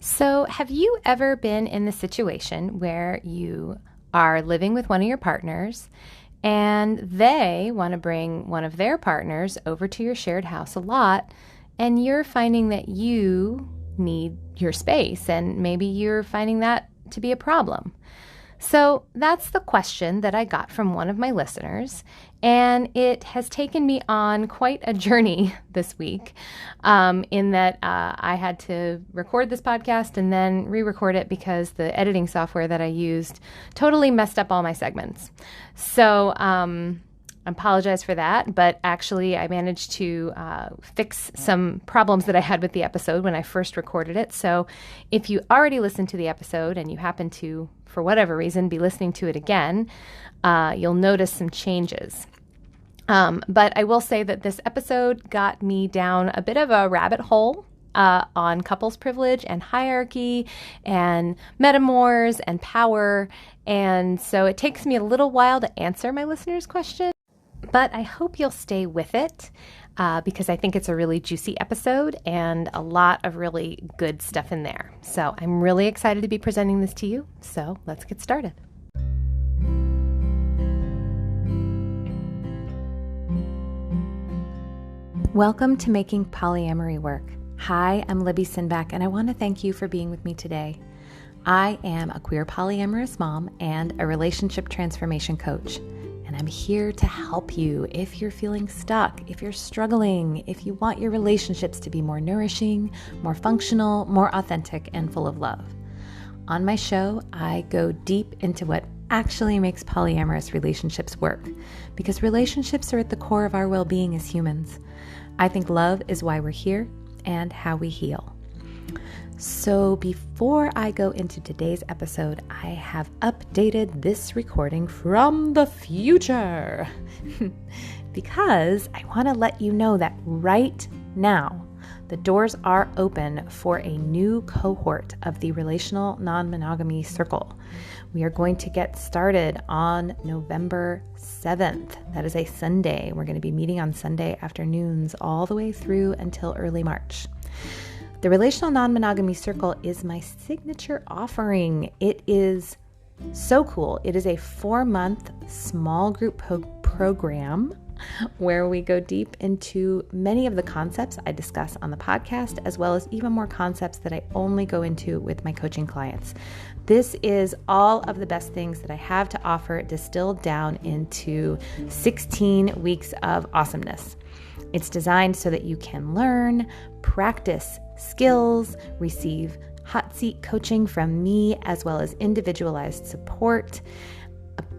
So, have you ever been in the situation where you are living with one of your partners and they want to bring one of their partners over to your shared house a lot, and you're finding that you need your space, and maybe you're finding that to be a problem? So that's the question that I got from one of my listeners, and it has taken me on quite a journey this week, in that I had to record this podcast and then re-record it because the editing software that I used totally messed up all my segments. So I apologize for that, but actually I managed to fix some problems that I had with the episode when I first recorded it. So if you already listened to the episode and you happen to, for whatever reason, be listening to it again, you'll notice some changes. But I will say that this episode got me down a bit of a rabbit hole on couples privilege and hierarchy and metamors and power. And so it takes me a little while to answer my listener's question, but I hope you'll stay with it because I think it's a really juicy episode and a lot of really good stuff in there. So I'm really excited to be presenting this to you. So let's get started. Welcome to Making Polyamory Work. Hi, I'm Libby Sinback, and I want to thank you for being with me today. I am a queer polyamorous mom and a relationship transformation coach, and I'm here to help you if you're feeling stuck, if you're struggling, if you want your relationships to be more nourishing, more functional, more authentic, and full of love. On my show, I go deep into what actually makes polyamorous relationships work, because relationships are at the core of our well-being as humans. I think love is why we're here and how we heal. So before I go into today's episode, I have updated this recording from the future because I want to let you know that right now, the doors are open for a new cohort of the Relational Non-Monogamy Circle. We are going to get started on November 7th. That is a Sunday. We're going to be meeting on Sunday afternoons all the way through until early March. The Relational Non-Monogamy Circle is my signature offering. It is so cool. It is a 4-month small group program where we go deep into many of the concepts I discuss on the podcast, as well as even more concepts that I only go into with my coaching clients. This is all of the best things that I have to offer distilled down into 16 weeks of awesomeness. It's designed so that you can learn, practice skills, receive hot seat coaching from me, as well as individualized support.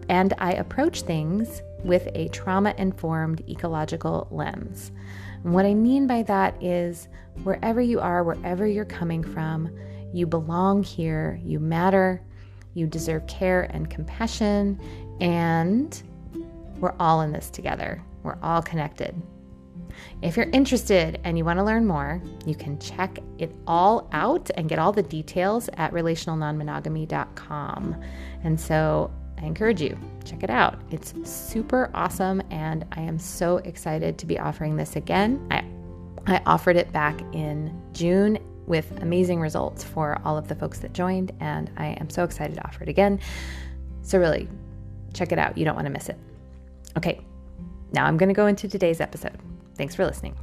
And I approach things with a trauma-informed ecological lens. And what I mean by that is wherever you are, wherever you're coming from, you belong here, you matter, you deserve care and compassion, and we're all in this together. We're all connected. If you're interested and you want to learn more, you can check it all out and get all the details at relationalnonmonogamy.com. And so I encourage you, check it out. It's super awesome, and I am so excited to be offering this again. I offered it back in June with amazing results for all of the folks that joined, and I am so excited to offer it again. So really, check it out. You don't want to miss it. Okay, now I'm going to go into today's episode. Thanks for listening.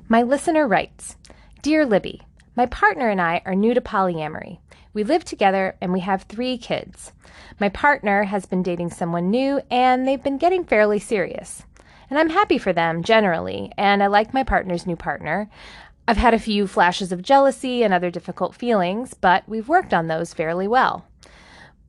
My listener writes, Dear Libby, my partner and I are new to polyamory. We live together and we have 3 kids. My partner has been dating someone new and they've been getting fairly serious. And I'm happy for them generally, and I like my partner's new partner. I've had a few flashes of jealousy and other difficult feelings, but we've worked on those fairly well.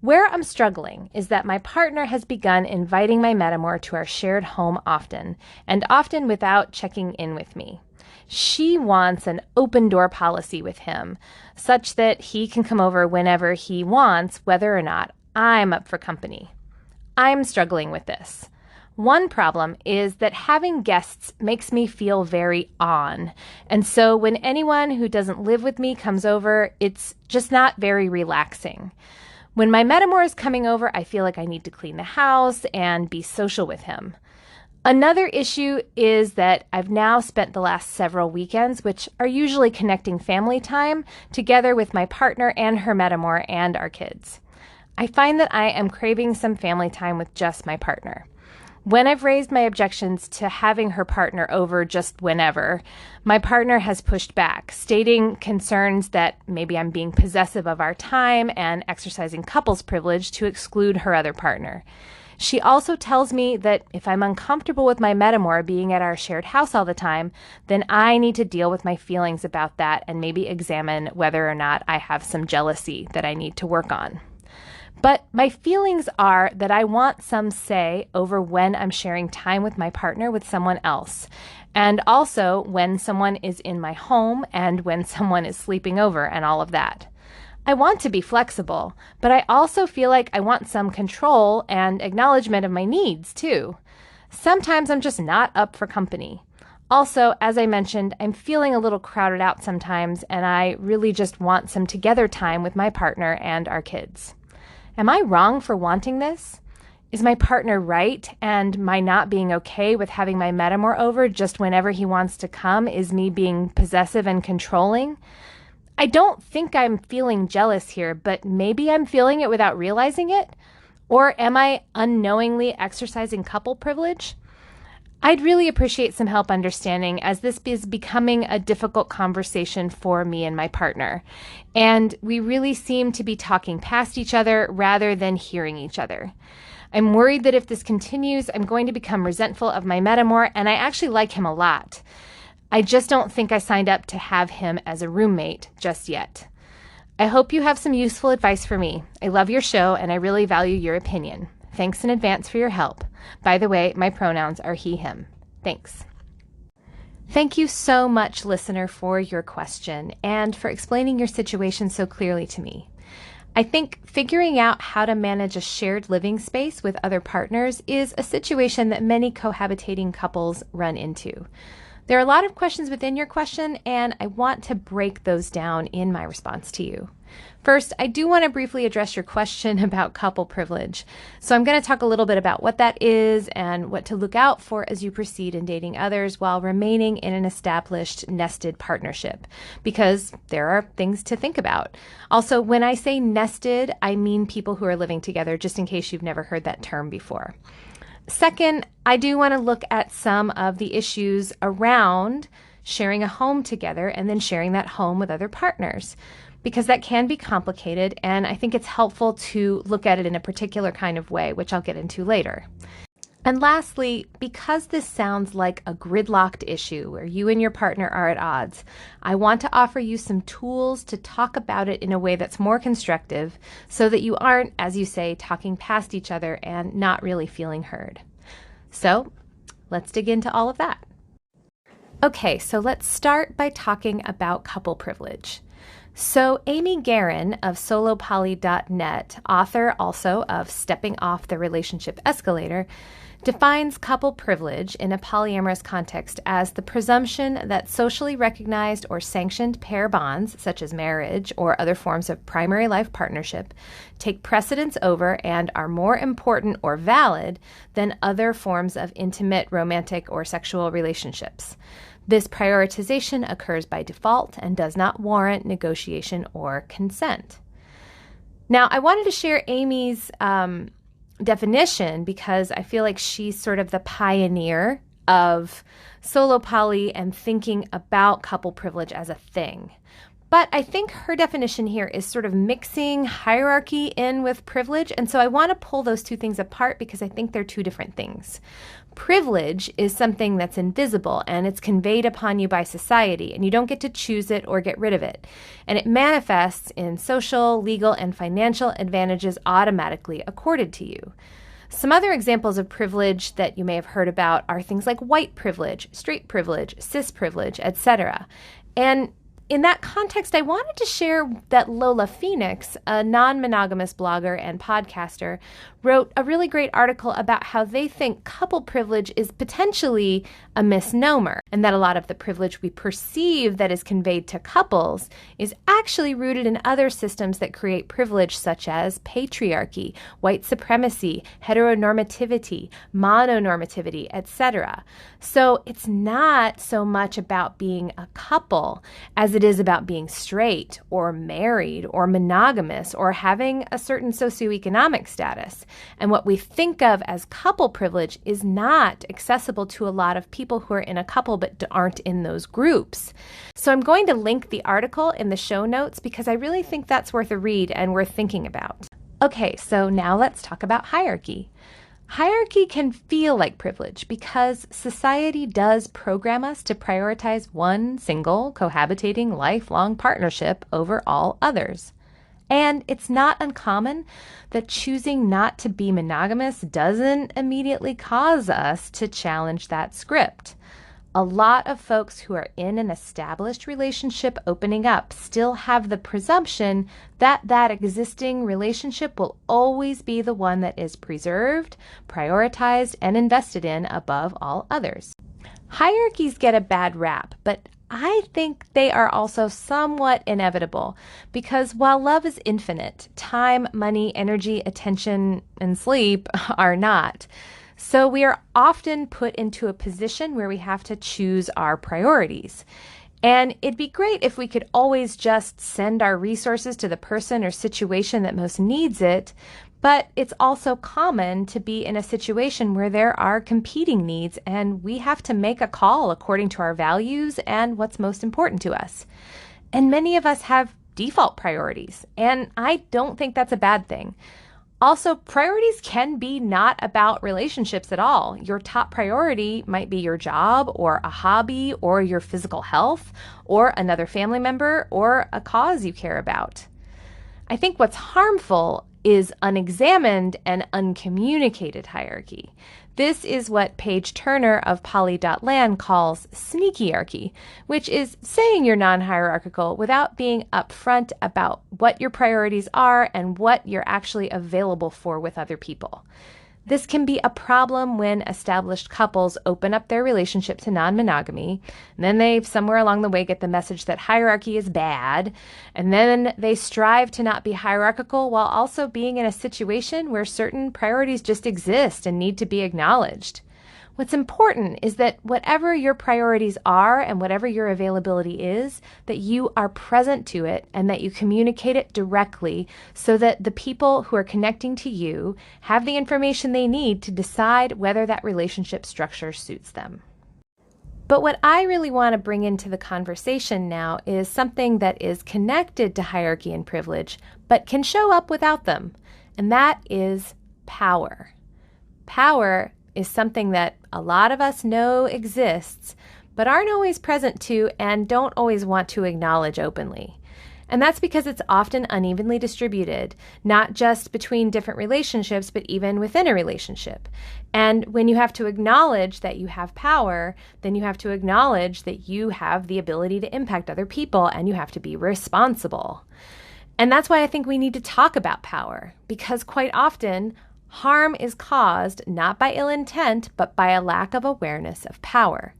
Where I'm struggling is that my partner has begun inviting my metamor to our shared home often, and often without checking in with me. She wants an open door policy with him, such that he can come over whenever he wants, whether or not I'm up for company. I'm struggling with this. One problem is that having guests makes me feel very on. And so when anyone who doesn't live with me comes over, it's just not very relaxing. When my metamor is coming over, I feel like I need to clean the house and be social with him. Another issue is that I've now spent the last several weekends, which are usually connecting family time, together with my partner and her metamor and our kids. I find that I am craving some family time with just my partner. When I've raised my objections to having her partner over just whenever, my partner has pushed back, stating concerns that maybe I'm being possessive of our time and exercising couples privilege to exclude her other partner. She also tells me that if I'm uncomfortable with my metamor being at our shared house all the time, then I need to deal with my feelings about that and maybe examine whether or not I have some jealousy that I need to work on. But my feelings are that I want some say over when I'm sharing time with my partner with someone else, and also when someone is in my home and when someone is sleeping over and all of that. I want to be flexible, but I also feel like I want some control and acknowledgement of my needs too. Sometimes I'm just not up for company. Also, as I mentioned, I'm feeling a little crowded out sometimes, and I really just want some together time with my partner and our kids. Am I wrong for wanting this? Is my partner right, and my not being okay with having my metamor over just whenever he wants to come is me being possessive and controlling? I don't think I'm feeling jealous here, but maybe I'm feeling it without realizing it? Or am I unknowingly exercising couple privilege? I'd really appreciate some help understanding, as this is becoming a difficult conversation for me and my partner. And we really seem to be talking past each other rather than hearing each other. I'm worried that if this continues, I'm going to become resentful of my metamor, and I actually like him a lot. I just don't think I signed up to have him as a roommate just yet. I hope you have some useful advice for me. I love your show, and I really value your opinion. Thanks in advance for your help. By the way, my pronouns are he, him. Thanks. Thank you so much, listener, for your question and for explaining your situation so clearly to me. I think figuring out how to manage a shared living space with other partners is a situation that many cohabitating couples run into. There are a lot of questions within your question, and I want to break those down in my response to you. First, I do want to briefly address your question about couple privilege. So I'm going to talk a little bit about what that is and what to look out for as you proceed in dating others while remaining in an established nested partnership, because there are things to think about. Also, when I say nested, I mean people who are living together, just in case you've never heard that term before. Second, I do want to look at some of the issues around sharing a home together and then sharing that home with other partners, because that can be complicated, and I think it's helpful to look at it in a particular kind of way, which I'll get into later. And lastly, because this sounds like a gridlocked issue where you and your partner are at odds, I want to offer you some tools to talk about it in a way that's more constructive so that you aren't, as you say, talking past each other and not really feeling heard. So let's dig into all of that. Okay, so let's start by talking about couple privilege. So Amy Guerin of solopoly.net, author also of Stepping Off the Relationship Escalator, defines couple privilege in a polyamorous context as the presumption that socially recognized or sanctioned pair bonds, such as marriage or other forms of primary life partnership, take precedence over and are more important or valid than other forms of intimate, romantic, or sexual relationships. This prioritization occurs by default and does not warrant negotiation or consent. Now, I wanted to share Amy's definition because I feel like she's sort of the pioneer of solo poly and thinking about couple privilege as a thing. But I think her definition here is sort of mixing hierarchy in with privilege, and so I want to pull those two things apart because I think they're two different things. Privilege is something that's invisible and it's conveyed upon you by society, and you don't get to choose it or get rid of it. And it manifests in social, legal, and financial advantages automatically accorded to you. Some other examples of privilege that you may have heard about are things like white privilege, straight privilege, cis privilege, etc. And in that context, I wanted to share that Lola Phoenix, a non-monogamous blogger and podcaster, wrote a really great article about how they think couple privilege is potentially a misnomer, and that a lot of the privilege we perceive that is conveyed to couples is actually rooted in other systems that create privilege, such as patriarchy, white supremacy, heteronormativity, mononormativity, etc. So it's not so much about being a couple as it is about being straight or married or monogamous or having a certain socioeconomic status. And what we think of as couple privilege is not accessible to a lot of people who are in a couple but aren't in those groups. So I'm going to link the article in the show notes because I really think that's worth a read and worth thinking about. Okay, so now let's talk about hierarchy. Hierarchy can feel like privilege because society does program us to prioritize one single, cohabitating, lifelong partnership over all others. And it's not uncommon that choosing not to be monogamous doesn't immediately cause us to challenge that script. A lot of folks who are in an established relationship opening up still have the presumption that that existing relationship will always be the one that is preserved, prioritized, and invested in above all others. Hierarchies get a bad rap, but I think they are also somewhat inevitable because while love is infinite, time, money, energy, attention, and sleep are not. So we are often put into a position where we have to choose our priorities. And it'd be great if we could always just send our resources to the person or situation that most needs it, but it's also common to be in a situation where there are competing needs and we have to make a call according to our values and what's most important to us. And many of us have default priorities, and I don't think that's a bad thing. Also, priorities can be not about relationships at all. Your top priority might be your job or a hobby or your physical health or another family member or a cause you care about. I think what's harmful is unexamined and uncommunicated hierarchy. This is what Paige Turner of Poly.land calls sneakyarchy, which is saying you're non-hierarchical without being upfront about what your priorities are and what you're actually available for with other people. This can be a problem when established couples open up their relationship to non-monogamy, and then they somewhere along the way get the message that hierarchy is bad, and then they strive to not be hierarchical while also being in a situation where certain priorities just exist and need to be acknowledged. What's important is that whatever your priorities are and whatever your availability is, that you are present to it and that you communicate it directly so that the people who are connecting to you have the information they need to decide whether that relationship structure suits them. But what I really want to bring into the conversation now is something that is connected to hierarchy and privilege, but can show up without them, and that is power. Power is something that a lot of us know exists, but aren't always present to and don't always want to acknowledge openly. And that's because it's often unevenly distributed, not just between different relationships, but even within a relationship. And when you have to acknowledge that you have power, then you have to acknowledge that you have the ability to impact other people and you have to be responsible. And that's why I think we need to talk about power, because quite often, harm is caused not by ill intent, but by a lack of awareness of power.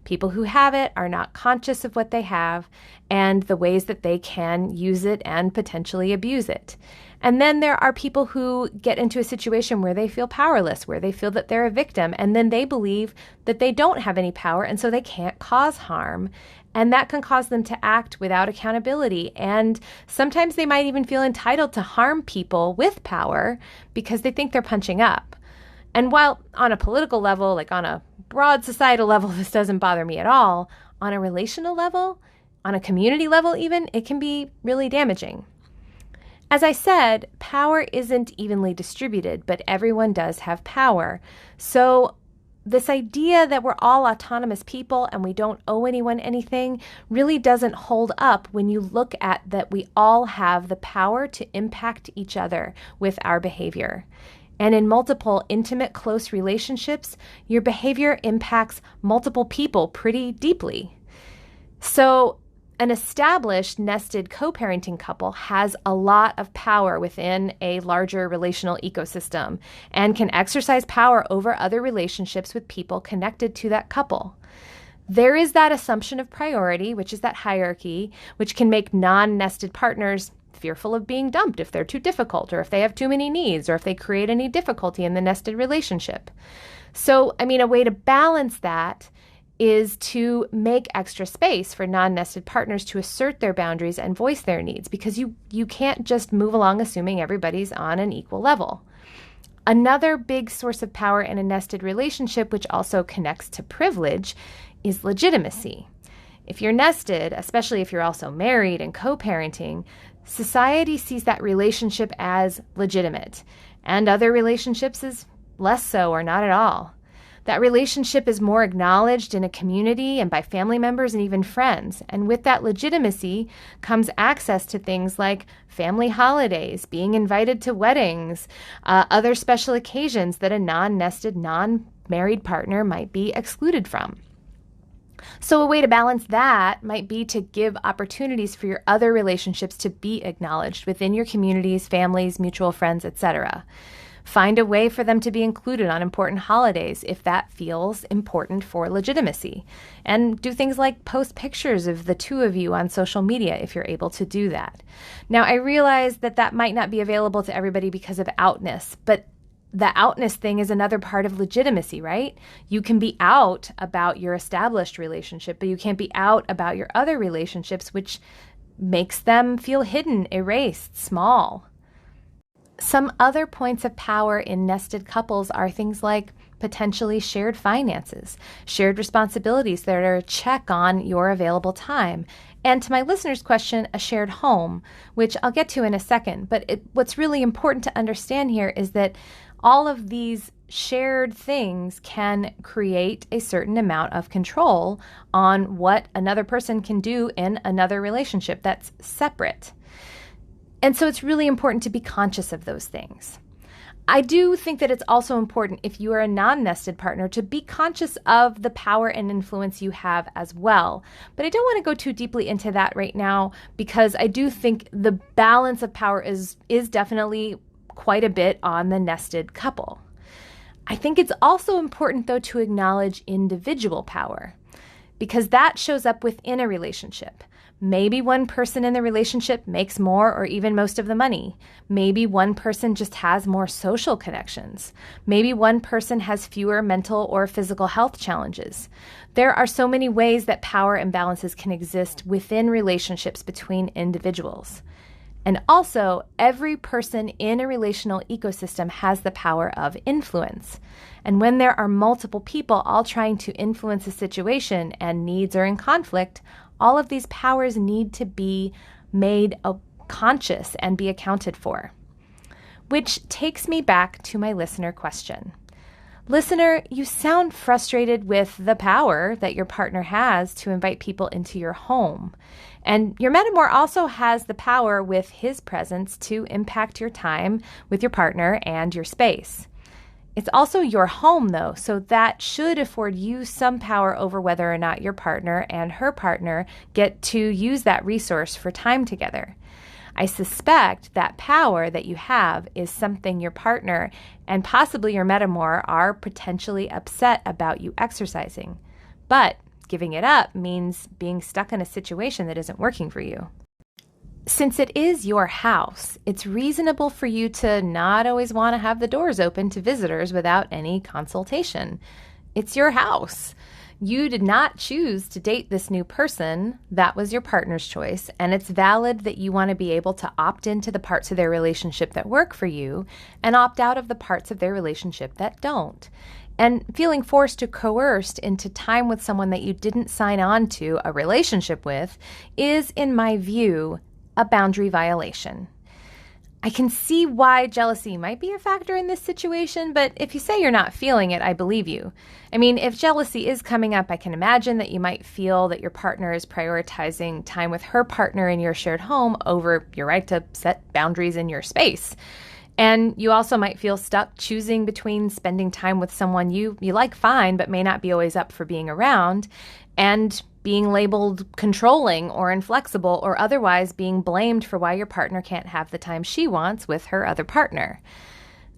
People who have it are not conscious of what they have and the ways that they can use it and potentially abuse it. And then there are people who get into a situation where they feel powerless, where they feel that they're a victim, and then they believe that they don't have any power and so they can't cause harm. And that can cause them to act without accountability. And sometimes they might even feel entitled to harm people with power because they think they're punching up. And while on a political level, like on a broad societal level, this doesn't bother me at all, on a relational level, on a community level even, it can be really damaging. As I said, power isn't evenly distributed, but everyone does have power. So this idea that we're all autonomous people and we don't owe anyone anything really doesn't hold up when you look at that we all have the power to impact each other with our behavior. And in multiple intimate, close relationships, your behavior impacts multiple people pretty deeply. So an established nested co-parenting couple has a lot of power within a larger relational ecosystem and can exercise power over other relationships with people connected to that couple. There is that assumption of priority, which is that hierarchy, which can make non-nested partners fearful of being dumped if they're too difficult, or if they have too many needs, or if they create any difficulty in the nested relationship. So, a way to balance that is to make extra space for non-nested partners to assert their boundaries and voice their needs, because you can't just move along assuming everybody's on an equal level. Another big source of power in a nested relationship, which also connects to privilege, is legitimacy. If you're nested, especially if you're also married and co-parenting, society sees that relationship as legitimate, and other relationships as less so or not at all. That relationship is more acknowledged in a community and by family members and even friends. And with that legitimacy comes access to things like family holidays, being invited to weddings, other special occasions that a non-nested, non-married partner might be excluded from. So a way to balance that might be to give opportunities for your other relationships to be acknowledged within your communities, families, mutual friends, etc. Find a way for them to be included on important holidays if that feels important for legitimacy. And do things like post pictures of the two of you on social media if you're able to do that. Now, I realize that might not be available to everybody because of outness, but the outness thing is another part of legitimacy, right? You can be out about your established relationship, but you can't be out about your other relationships, which makes them feel hidden, erased, small. Some other points of power in nested couples are things like potentially shared finances, shared responsibilities that are a check on your available time, and to my listener's question, a shared home, which I'll get to in a second. But what's really important to understand here is that all of these shared things can create a certain amount of control on what another person can do in another relationship that's separate. And so it's really important to be conscious of those things. I do think that it's also important, if you are a non-nested partner, to be conscious of the power and influence you have as well. But I don't want to go too deeply into that right now, because I do think the balance of power is definitely quite a bit on the nested couple. I think it's also important, though, to acknowledge individual power, because that shows up within a relationship. Maybe one person in the relationship makes more or even most of the money. Maybe one person just has more social connections. Maybe one person has fewer mental or physical health challenges. There are so many ways that power imbalances can exist within relationships between individuals. And also, every person in a relational ecosystem has the power of influence. And when there are multiple people all trying to influence a situation and needs are in conflict, all of these powers need to be made conscious and be accounted for. Which takes me back to my listener question. Listener, you sound frustrated with the power that your partner has to invite people into your home. And your metamor also has the power with his presence to impact your time with your partner and your space. It's also your home, though, so that should afford you some power over whether or not your partner and her partner get to use that resource for time together. I suspect that power that you have is something your partner and possibly your metamor are potentially upset about you exercising. But giving it up means being stuck in a situation that isn't working for you. Since it is your house, it's reasonable for you to not always want to have the doors open to visitors without any consultation. It's your house. You did not choose to date this new person. That was your partner's choice, and it's valid that you want to be able to opt into the parts of their relationship that work for you and opt out of the parts of their relationship that don't. And feeling forced or coerced into time with someone that you didn't sign on to a relationship with is, in my view, a boundary violation. I can see why jealousy might be a factor in this situation, but if you say you're not feeling it, I believe you. I mean, if jealousy is coming up, I can imagine that you might feel that your partner is prioritizing time with her partner in your shared home over your right to set boundaries in your space. And you also might feel stuck choosing between spending time with someone you like fine, but may not be always up for being around, and being labeled controlling or inflexible, or otherwise being blamed for why your partner can't have the time she wants with her other partner.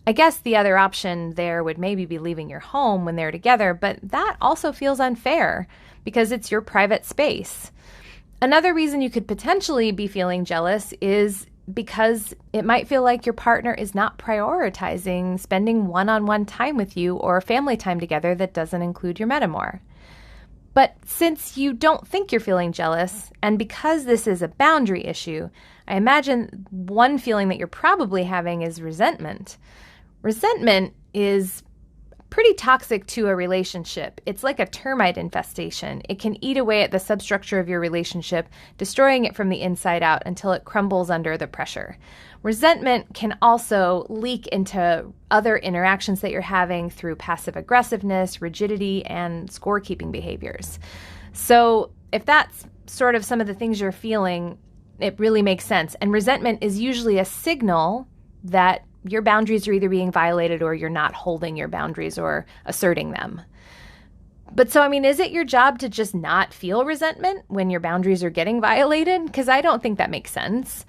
I guess the other option there would maybe be leaving your home when they're together, but that also feels unfair because it's your private space. Another reason you could potentially be feeling jealous is because it might feel like your partner is not prioritizing spending one-on-one time with you or family time together that doesn't include your metamor. But since you don't think you're feeling jealous, and because this is a boundary issue, I imagine one feeling that you're probably having is resentment. Resentment is pretty toxic to a relationship. It's like a termite infestation. It can eat away at the substructure of your relationship, destroying it from the inside out until it crumbles under the pressure. Resentment can also leak into other interactions that you're having through passive aggressiveness, rigidity, and scorekeeping behaviors. So if that's sort of some of the things you're feeling, it really makes sense. And resentment is usually a signal that your boundaries are either being violated or you're not holding your boundaries or asserting them. But so, is it your job to just not feel resentment when your boundaries are getting violated? Because I don't think that makes sense.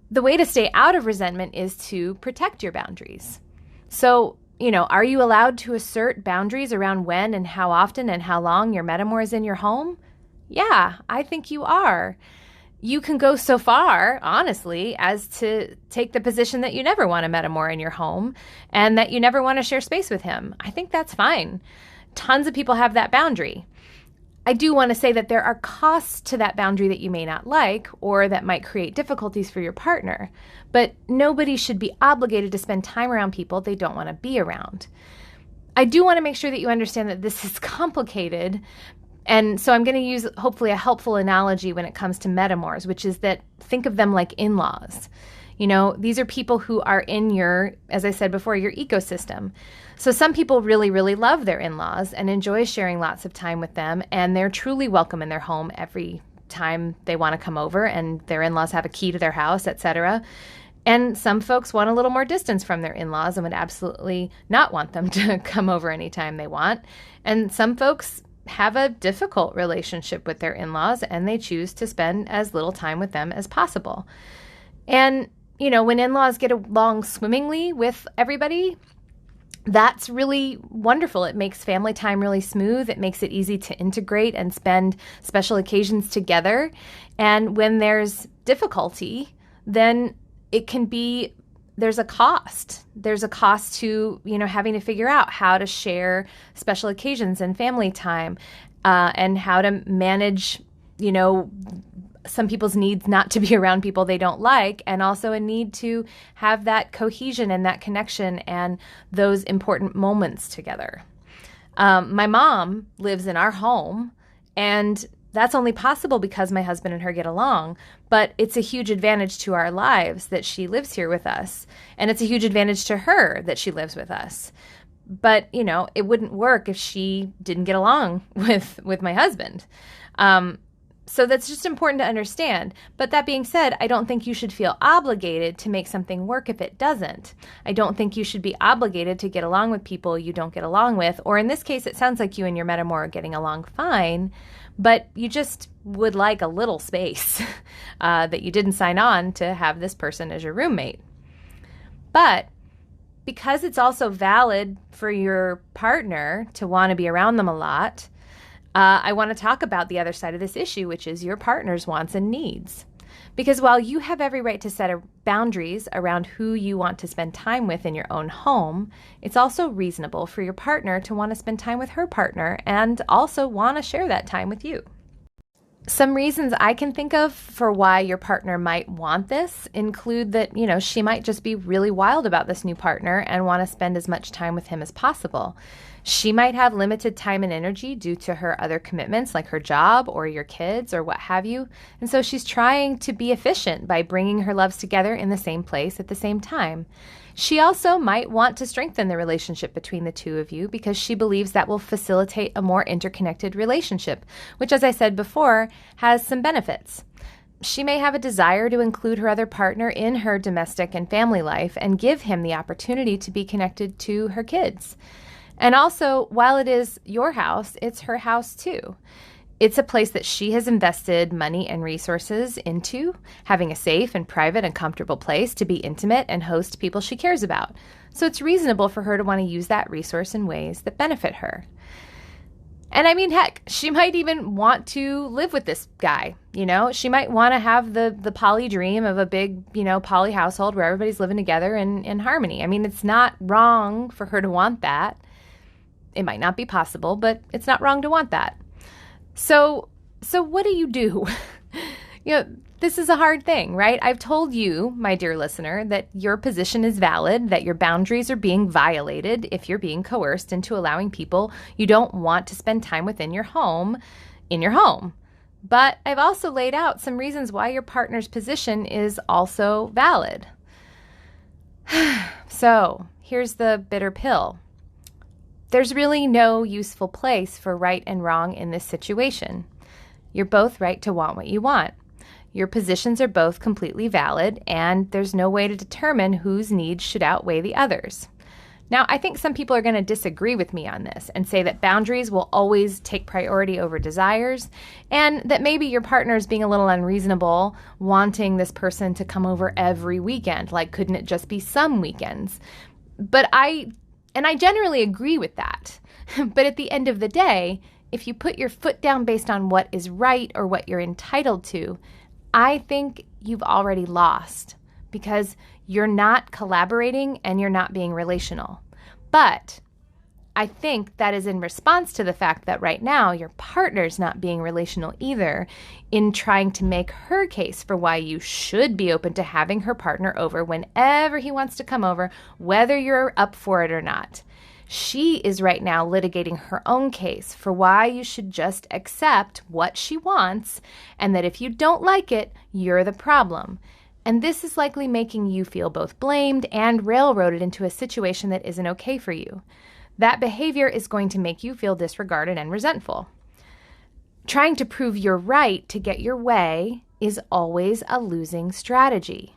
The way to stay out of resentment is to protect your boundaries. So, are you allowed to assert boundaries around when and how often and how long your metamor is in your home? Yeah, I think you are. You can go so far, honestly, as to take the position that you never want a metamor in your home and that you never want to share space with him. I think that's fine. Tons of people have that boundary. I do want to say that there are costs to that boundary that you may not like or that might create difficulties for your partner, but nobody should be obligated to spend time around people they don't want to be around. I do want to make sure that you understand that this is complicated. And so I'm going to use hopefully a helpful analogy when it comes to metamors, which is that think of them like in-laws. These are people who are in your, as I said before, your ecosystem. So some people really, really love their in-laws and enjoy sharing lots of time with them, and they're truly welcome in their home every time they want to come over, and their in-laws have a key to their house, etc. And some folks want a little more distance from their in-laws and would absolutely not want them to come over anytime they want. And some folks have a difficult relationship with their in-laws and they choose to spend as little time with them as possible. And, when in-laws get along swimmingly with everybody, that's really wonderful. It makes family time really smooth. It makes it easy to integrate and spend special occasions together. And when there's difficulty, then it can be there's a cost. There's a cost to, having to figure out how to share special occasions and family time and how to manage, some people's needs not to be around people they don't like, and also a need to have that cohesion and that connection and those important moments together. My mom lives in our home, and that's only possible because my husband and her get along, but it's a huge advantage to our lives that she lives here with us, and it's a huge advantage to her that she lives with us. But, it wouldn't work if she didn't get along with my husband. So that's just important to understand. But that being said, I don't think you should feel obligated to make something work if it doesn't. I don't think you should be obligated to get along with people you don't get along with, or in this case, it sounds like you and your metamor are getting along fine, but you just would like a little space that you didn't sign on to have this person as your roommate. But because it's also valid for your partner to want to be around them a lot, I want to talk about the other side of this issue, which is your partner's wants and needs. Because while you have every right to set boundaries around who you want to spend time with in your own home, it's also reasonable for your partner to want to spend time with her partner and also want to share that time with you. Some reasons I can think of for why your partner might want this include that, she might just be really wild about this new partner and want to spend as much time with him as possible. She might have limited time and energy due to her other commitments like her job or your kids or what have you. And so she's trying to be efficient by bringing her loves together in the same place at the same time. She also might want to strengthen the relationship between the two of you because she believes that will facilitate a more interconnected relationship, which, as I said before, has some benefits. She may have a desire to include her other partner in her domestic and family life and give him the opportunity to be connected to her kids. And also, while it is your house, it's her house too. It's a place that she has invested money and resources into, having a safe and private and comfortable place to be intimate and host people she cares about. So it's reasonable for her to want to use that resource in ways that benefit her. And I mean, heck, she might even want to live with this guy, She might want to have the poly dream of a big, poly household where everybody's living together in harmony. I mean, it's not wrong for her to want that. It might not be possible, but it's not wrong to want that. So what do you do? This is a hard thing, right? I've told you, my dear listener, that your position is valid, that your boundaries are being violated if you're being coerced into allowing people you don't want to spend time with in your home. But I've also laid out some reasons why your partner's position is also valid. So here's the bitter pill. There's really no useful place for right and wrong in this situation. You're both right to want what you want. Your positions are both completely valid, and there's no way to determine whose needs should outweigh the others. Now, I think some people are going to disagree with me on this and say that boundaries will always take priority over desires, and that maybe your partner is being a little unreasonable, wanting this person to come over every weekend. Like, couldn't it just be some weekends? But I generally agree with that. But at the end of the day, if you put your foot down based on what is right or what you're entitled to, I think you've already lost because you're not collaborating and you're not being relational. But I think that is in response to the fact that right now your partner's not being relational either, in trying to make her case for why you should be open to having her partner over whenever he wants to come over, whether you're up for it or not. She is right now litigating her own case for why you should just accept what she wants, and that if you don't like it, you're the problem. And this is likely making you feel both blamed and railroaded into a situation that isn't okay for you. That behavior is going to make you feel disregarded and resentful. Trying to prove you're right to get your way is always a losing strategy.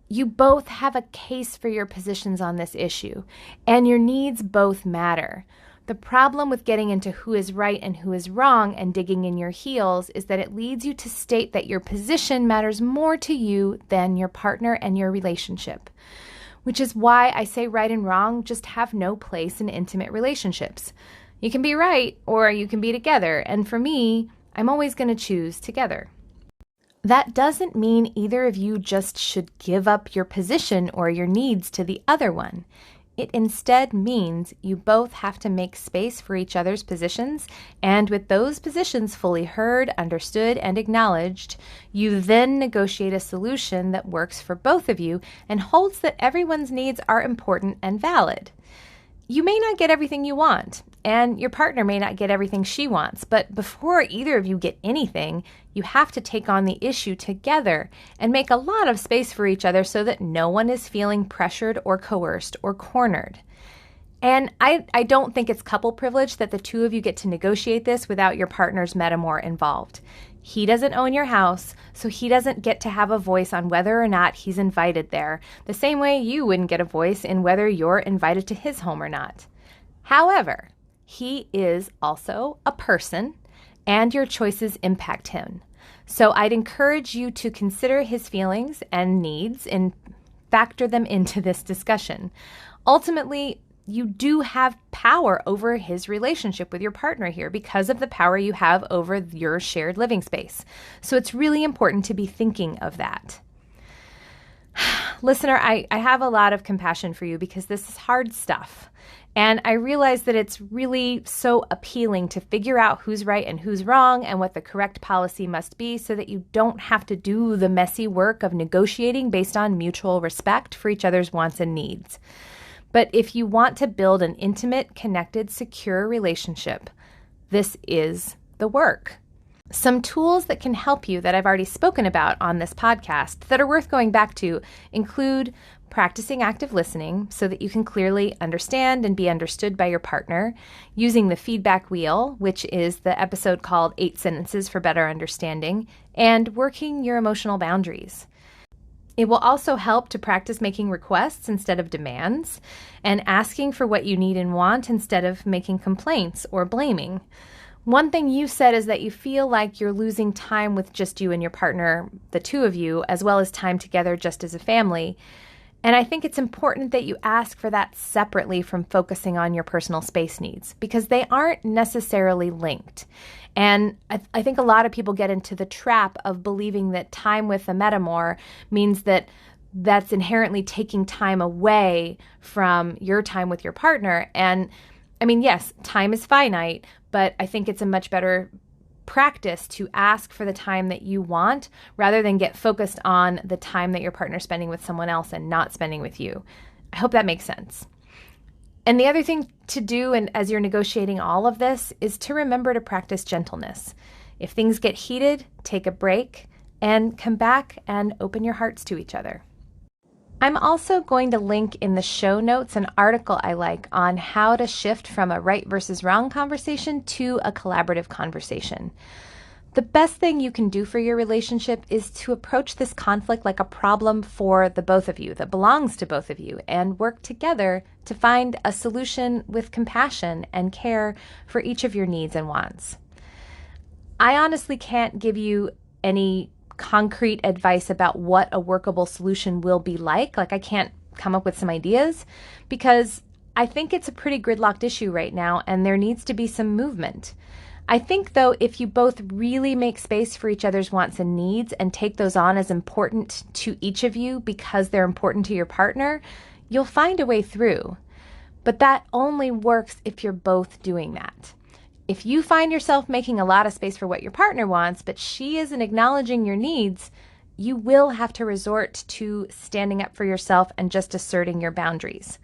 You both have a case for your positions on this issue, and your needs both matter. The problem with getting into who is right and who is wrong and digging in your heels is that it leads you to state that your position matters more to you than your partner and your relationship. Which is why I say right and wrong just have no place in intimate relationships. You can be right or you can be together, and for me, I'm always going to choose together. That doesn't mean either of you just should give up your position or your needs to the other one. It instead means you both have to make space for each other's positions, and with those positions fully heard, understood, and acknowledged, you then negotiate a solution that works for both of you and holds that everyone's needs are important and valid. You may not get everything you want, and your partner may not get everything she wants, but before either of you get anything, you have to take on the issue together and make a lot of space for each other so that no one is feeling pressured or coerced or cornered. And I don't think it's couple privilege that the two of you get to negotiate this without your partner's metamour involved. He doesn't own your house, so he doesn't get to have a voice on whether or not he's invited there, the same way you wouldn't get a voice in whether you're invited to his home or not. However, he is also a person, and your choices impact him. So I'd encourage you to consider his feelings and needs and factor them into this discussion. Ultimately, you do have power over his relationship with your partner here because of the power you have over your shared living space. So it's really important to be thinking of that. Listener, I have a lot of compassion for you because this is hard stuff. And I realize that it's really so appealing to figure out who's right and who's wrong and what the correct policy must be so that you don't have to do the messy work of negotiating based on mutual respect for each other's wants and needs. But if you want to build an intimate, connected, secure relationship, this is the work. Some tools that can help you that I've already spoken about on this podcast that are worth going back to include practicing active listening so that you can clearly understand and be understood by your partner, using the feedback wheel, which is the episode called 8 Sentences for Better Understanding, and working your emotional boundaries. It will also help to practice making requests instead of demands and asking for what you need and want instead of making complaints or blaming. One thing you said is that you feel like you're losing time with just you and your partner, the two of you, as well as time together just as a family. And I think it's important that you ask for that separately from focusing on your personal space needs, because they aren't necessarily linked. And I think a lot of people get into the trap of believing that time with a metamor means that that's inherently taking time away from your time with your partner. And I mean, yes, time is finite, but I think it's a much better practice to ask for the time that you want rather than get focused on the time that your partner's spending with someone else and not spending with you. I hope that makes sense. And the other thing to do, and as you're negotiating all of this, is to remember to practice gentleness. If things get heated, take a break and come back and open your hearts to each other. I'm also going to link in the show notes an article I like on how to shift from a right versus wrong conversation to a collaborative conversation. The best thing you can do for your relationship is to approach this conflict like a problem for the both of you, that belongs to both of you, and work together to find a solution with compassion and care for each of your needs and wants. I honestly can't give you any concrete advice about what a workable solution will be like. I can't come up with some ideas because I think it's a pretty gridlocked issue right now and there needs to be some movement. I think, though, if you both really make space for each other's wants and needs and take those on as important to each of you because they're important to your partner, you'll find a way through. But that only works if you're both doing that. If you find yourself making a lot of space for what your partner wants, but she isn't acknowledging your needs, you will have to resort to standing up for yourself and just asserting your boundaries.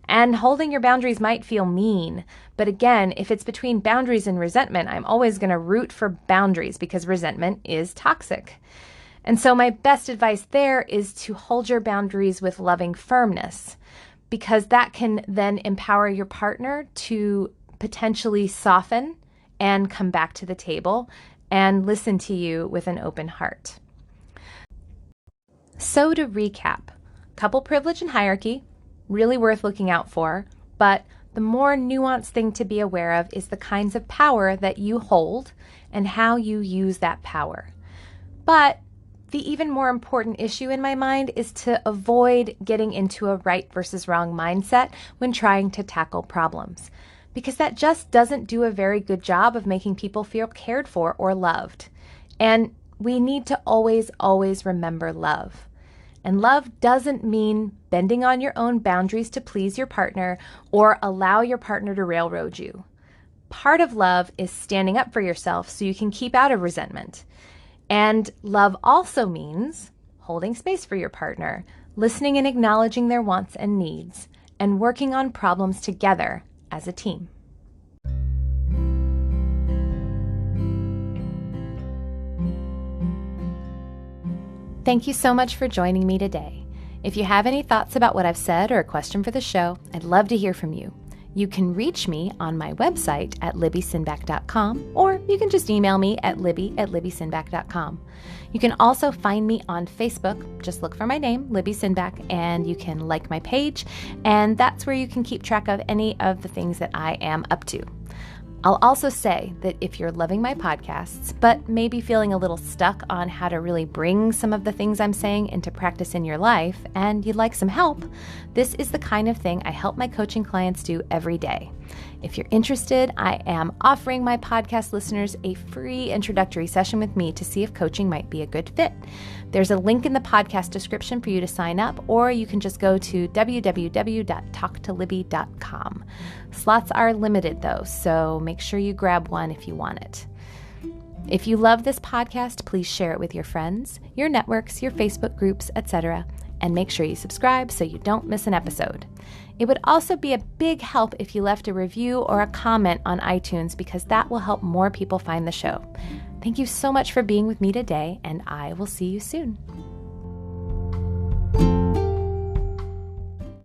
And holding your boundaries might feel mean, but again, if it's between boundaries and resentment, I'm always going to root for boundaries because resentment is toxic. And so my best advice there is to hold your boundaries with loving firmness, because that can then empower your partner to potentially soften and come back to the table and listen to you with an open heart. So to recap, couple privilege and hierarchy, really worth looking out for, but the more nuanced thing to be aware of is the kinds of power that you hold and how you use that power. But the even more important issue in my mind is to avoid getting into a right versus wrong mindset when trying to tackle problems, because that just doesn't do a very good job of making people feel cared for or loved. And we need to always, always remember love. And love doesn't mean bending on your own boundaries to please your partner or allow your partner to railroad you. Part of love is standing up for yourself so you can keep out of resentment. And love also means holding space for your partner, listening and acknowledging their wants and needs, and working on problems together as a team. Thank you so much for joining me today. If you have any thoughts about what I've said or a question for the show, I'd love to hear from you. You can reach me on my website at libbysinback.com, or you can just email me at libby@libbysinback.com. You can also find me on Facebook. Just look for my name, Libby Sinback, and you can like my page, and that's where you can keep track of any of the things that I am up to. I'll also say that if you're loving my podcasts, but maybe feeling a little stuck on how to really bring some of the things I'm saying into practice in your life, and you'd like some help, this is the kind of thing I help my coaching clients do every day. If you're interested, I am offering my podcast listeners a free introductory session with me to see if coaching might be a good fit. There's a link in the podcast description for you to sign up, or you can just go to www.talktolibby.com. Slots are limited though, so make sure you grab one if you want it. If you love this podcast, please share it with your friends, your networks, your Facebook groups, etc., and make sure you subscribe so you don't miss an episode. It would also be a big help if you left a review or a comment on iTunes, because that will help more people find the show. Thank you so much for being with me today, and I will see you soon.